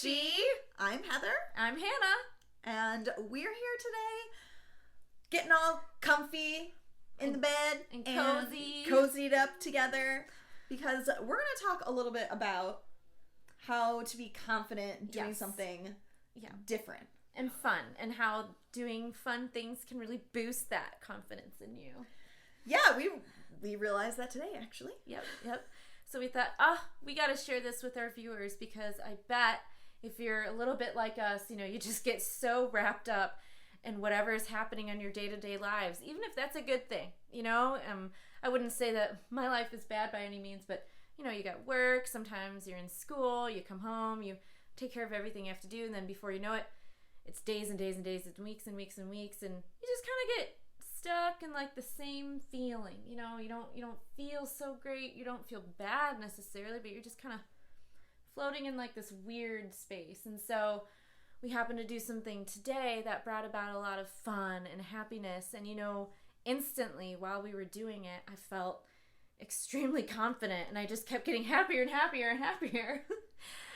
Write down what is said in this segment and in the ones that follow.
She. I'm Heather. I'm Hannah. And we're here today getting all comfy in the bed and cozy. Cozied up together because we're going to talk a little bit about how to be confident doing something different. And fun, and how doing fun things can really boost that confidence in you. Yeah, we realized that today, actually. Yep. So we thought, we got to share this with our viewers because I bet if you're a little bit like us, you just get so wrapped up in whatever is happening in your day-to-day lives, even if that's a good thing, I wouldn't say that my life is bad by any means, but, you got work, sometimes you're in school, you come home, you take care of everything you have to do, and then before you know it, it's days and days and days, it's weeks and weeks and weeks, and you just kind of get stuck in like the same feeling. You don't feel so great, you don't feel bad necessarily, but you're just kind of floating in like this weird space. And so we happened to do something today that brought about a lot of fun and happiness, and instantly while we were doing it, I felt extremely confident, and I just kept getting happier and happier and happier.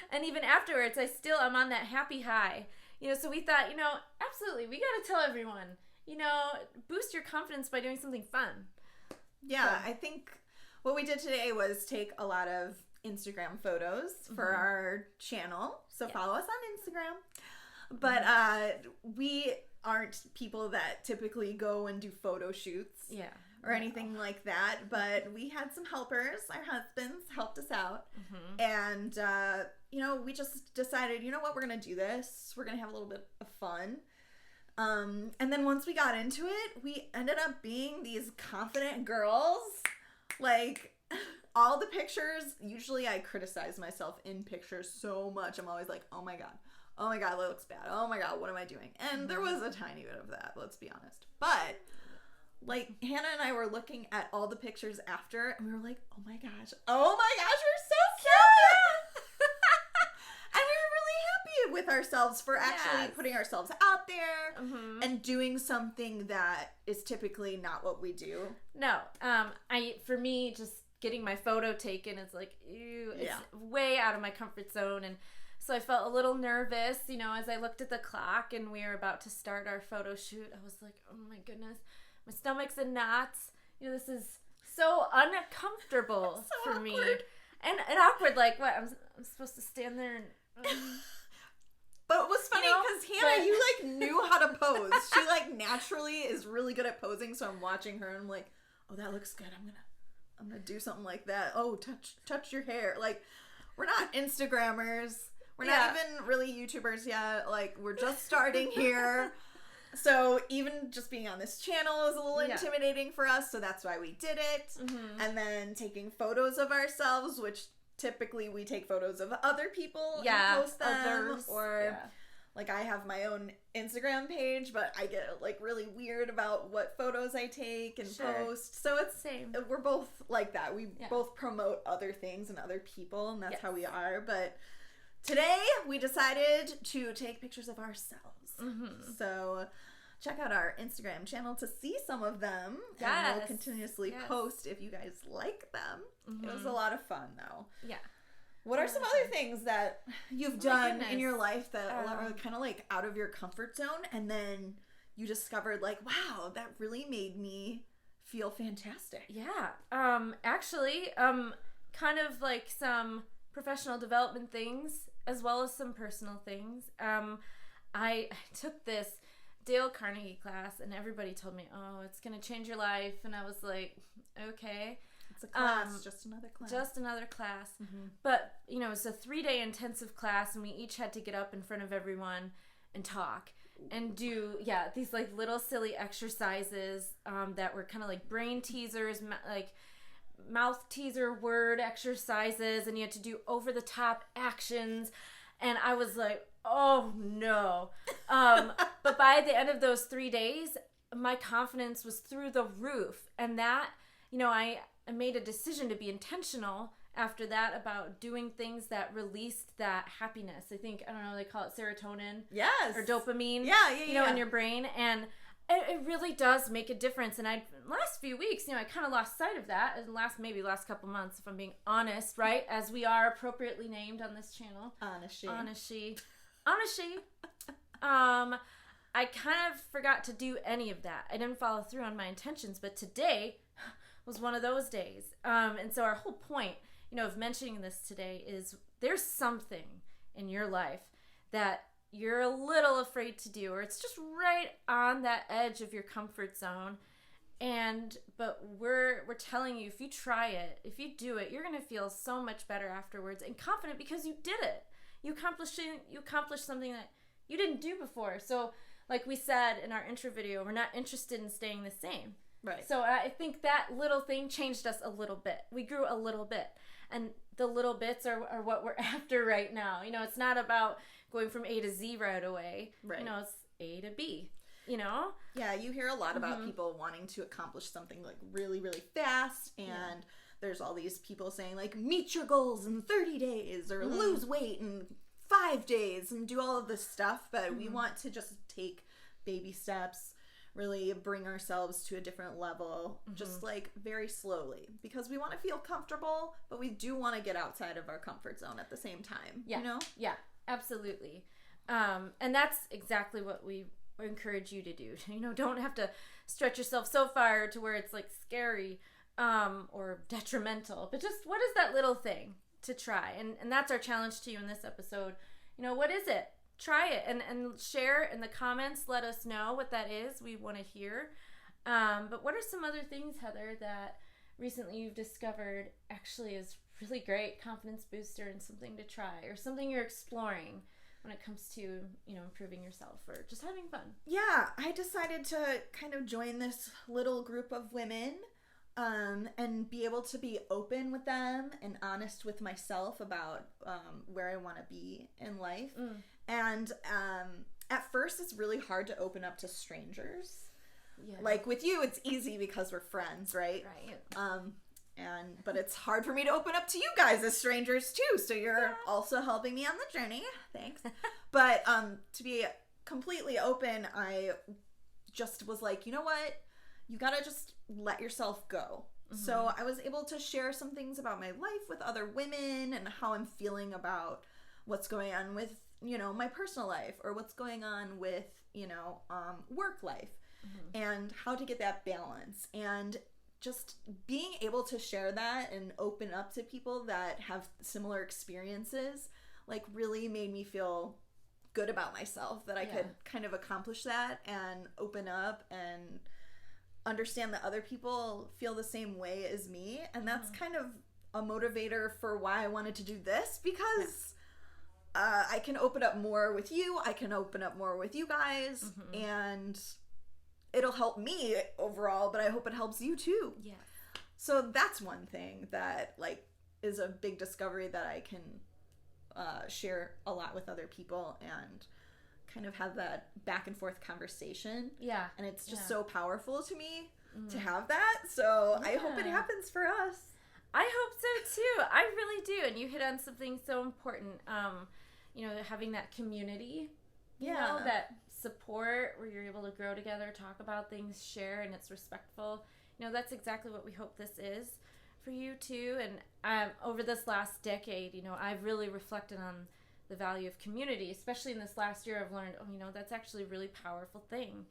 And even afterwards, I'm on that happy high. So we thought, absolutely, we got to tell everyone, boost your confidence by doing something fun. Yeah, I think what we did today was take a lot of Instagram photos for our channel. So follow us on Instagram. But we aren't people that typically go and do photo shoots. Yeah. Or anything like that. But we had some helpers. Our husbands helped us out. And, we just decided, what, we're going to do this. We're going to have a little bit of fun. And then once we got into it, we ended up being these confident girls. Like, all the pictures, usually I criticize myself in pictures so much. I'm always like, oh my God, that looks bad. Oh my God, what am I doing? And there was a tiny bit of that, let's be honest. But like, Hannah and I were looking at all the pictures after, and we were like, oh my gosh, we're so cute! And we were really happy with ourselves for actually putting ourselves out there and doing something that is typically not what we do. No, for me, just getting my photo taken is like, ew, it's way out of my comfort zone. And so I felt a little nervous, as I looked at the clock and we were about to start our photo shoot. I was like, oh my goodness. My stomach's in knots. This is so uncomfortable so for me. Awkward. And awkward, like, what? I'm supposed to stand there and... But it was funny because Hannah, you, knew how to pose. She, naturally is really good at posing, so I'm watching her and I'm like, oh, that looks good. I'm gonna do something like that. Oh, touch your hair. Like, we're not Instagrammers. We're not even really YouTubers yet. Like, we're just starting here. So even just being on this channel is a little intimidating for us, so that's why we did it. And then taking photos of ourselves, which typically we take photos of other people and post them. Others. Or I have my own Instagram page, but I get really weird about what photos I take and post. So it's same. We're both like that. We both promote other things and other people, and that's how we are. But today we decided to take pictures of ourselves. So check out our Instagram channel to see some of them. And we'll continuously post if you guys like them. It was a lot of fun, though. Yeah. What are some other things that you've done in your life that are kind of out of your comfort zone, and then you discovered wow, that really made me feel fantastic? Yeah. Actually, kind of some professional development things as well as some personal things. I took this Dale Carnegie class, and everybody told me, oh, it's going to change your life. And I was like, okay. It's a class, just another class. Just another class. But, it's a 3-day intensive class, and we each had to get up in front of everyone and talk and do, these little silly exercises that were kind of brain teasers, mouth teaser word exercises, and you had to do over-the-top actions. And I was like, oh no. But by the end of those 3 days, my confidence was through the roof. And that, I made a decision to be intentional after that about doing things that released that happiness. I think, I don't know, they call it serotonin. Yes. Or dopamine. Yeah. In your brain. And It really does make a difference. And last few weeks, I kind of lost sight of that. And last couple months, if I'm being honest, right? As we are appropriately named on this channel. Honestly. I kind of forgot to do any of that. I didn't follow through on my intentions, but today was one of those days. And so our whole point, of mentioning this today is there's something in your life that you're a little afraid to do, or it's just right on that edge of your comfort zone. But we're telling you, if you try it, if you do it, you're going to feel so much better afterwards and confident because you did it. You accomplished something that you didn't do before. So like we said in our intro video, we're not interested in staying the same. Right. So I think that little thing changed us a little bit. We grew a little bit. And the little bits are what we're after right now. It's not about going from A to Z right away. Right. It's A to B, Yeah, you hear a lot about people wanting to accomplish something like really, really fast. And there's all these people saying like, meet your goals in 30 days or lose weight in 5 days and do all of this stuff. But we want to just take baby steps, really bring ourselves to a different level, just like very slowly, because we want to feel comfortable, but we do want to get outside of our comfort zone at the same time. Yeah, absolutely. And that's exactly what we encourage you to do. Don't have to stretch yourself so far to where it's like scary or detrimental, but just what is that little thing to try? And that's our challenge to you in this episode. What is it? Try it and share in the comments. Let us know what that is. We want to hear. But what are some other things, Heather, that recently you've discovered actually is really great confidence booster and something to try, or something you're exploring when it comes to, improving yourself or just having fun? Yeah, I decided to kind of join this little group of women and be able to be open with them and honest with myself about where I want to be in life. And at first, it's really hard to open up to strangers. Yeah. Like with you, it's easy because we're friends, right? Right. But it's hard for me to open up to you guys as strangers too. So you're also helping me on the journey. Thanks. But to be completely open, I just was like, you know what? You gotta just let yourself go. So I was able to share some things about my life with other women and how I'm feeling about what's going on with, my personal life, or what's going on with, work life, and how to get that balance. And just being able to share that and open up to people that have similar experiences, like, really made me feel good about myself, that I could kind of accomplish that and open up and understand that other people feel the same way as me. And that's kind of a motivator for why I wanted to do this, because I can open up more with you. I can open up more with you guys, and it'll help me overall, but I hope it helps you too. Yeah. So that's one thing that, like, is a big discovery that I can share a lot with other people and kind of have that back and forth conversation. Yeah. And it's just so powerful to me to have that. So I hope it happens for us. I hope so too. I really do. And you hit on something so important. Having that community, that support where you're able to grow together, talk about things, share, and it's respectful. That's exactly what we hope this is for you too. And over this last decade, I've really reflected on the value of community, especially in this last year. I've learned, that's actually a really powerful thing.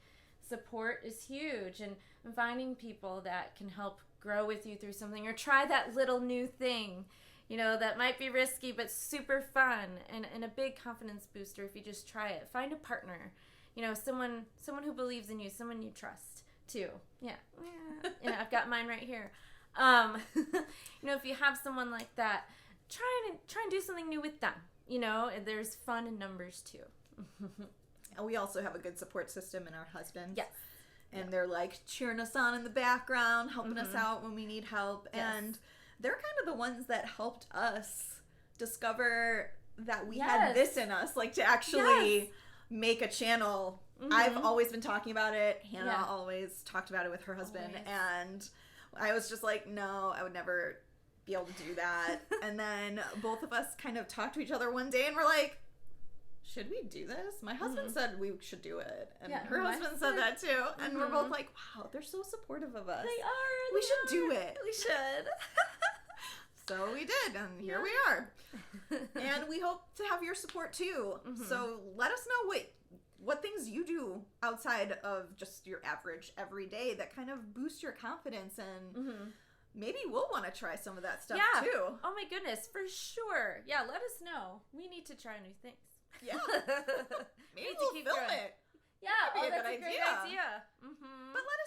Support is huge, and finding people that can help grow with you through something, or try that little new thing, that might be risky but super fun and a big confidence booster if you just try it. Find a partner, someone who believes in you, someone you trust too. Yeah, I've got mine right here. If you have someone like that, try and do something new with them. And there's fun in numbers too. And we also have a good support system in our husbands. Yes. And they're like cheering us on in the background, helping us out when we need help. Yes. And they're kind of the ones that helped us discover that we had this in us, like to actually make a channel. I've always been talking about it. Hannah always talked about it with her husband. Always. And I was just like, no, I would never be able to do that. And then both of us kind of talked to each other one day and we're like, should we do this? My husband said we should do it. And her my husband said that too. And we're both like, wow, they're so supportive of us. They are. We should do it. We should. So we did, and here we are. And we hope to have your support too. So let us know what things you do outside of just your average everyday that kind of boost your confidence, and maybe we'll want to try some of that stuff too. Oh my goodness, for sure. Yeah, let us know. We need to try new things. Yeah. Maybe we'll film it. Yeah, That'd be a that's good a great idea. idea. But let